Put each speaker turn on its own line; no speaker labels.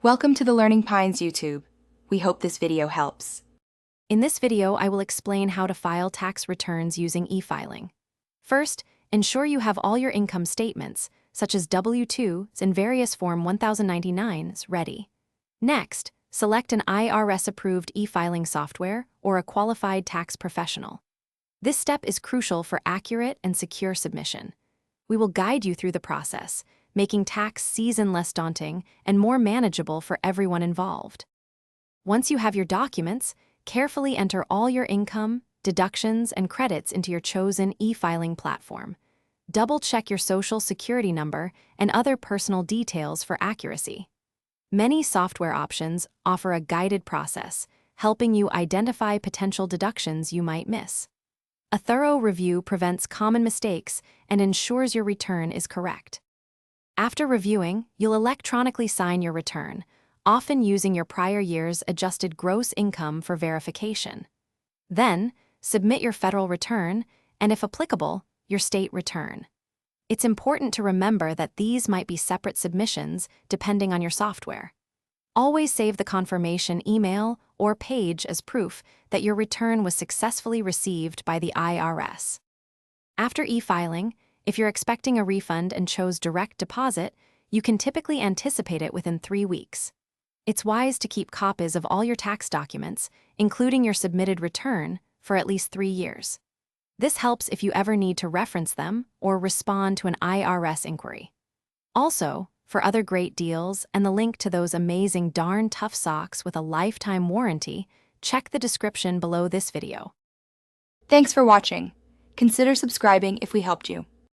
Welcome to the Learning Pines YouTube. We hope this video helps.
In this video, I will explain how to file tax returns using e-filing. First, ensure you have all your income statements, such as W-2s and various Form 1099s, ready. Next, select an IRS-approved e-filing software or a qualified tax professional. This step is crucial for accurate and secure submission. We will guide you through the process, making tax season less daunting and more manageable for everyone involved. Once you have your documents, carefully enter all your income, deductions, and credits into your chosen e-filing platform. Double-check your Social Security number and other personal details for accuracy. Many software options offer a guided process, helping you identify potential deductions you might miss. A thorough review prevents common mistakes and ensures your return is correct. After reviewing, you'll electronically sign your return, often using your prior year's adjusted gross income for verification. Then, submit your federal return, and if applicable, your state return. It's important to remember that these might be separate submissions depending on your software. Always save the confirmation email or page as proof that your return was successfully received by the IRS. After e-filing, if you're expecting a refund and chose direct deposit, you can typically anticipate it within 3 weeks. It's wise to keep copies of all your tax documents, including your submitted return, for at least 3 years. This helps if you ever need to reference them or respond to an IRS inquiry. Also, for other great deals and the link to those amazing darn tough socks with a lifetime warranty, check the description below this video.
Thanks for watching. Consider subscribing if we helped you.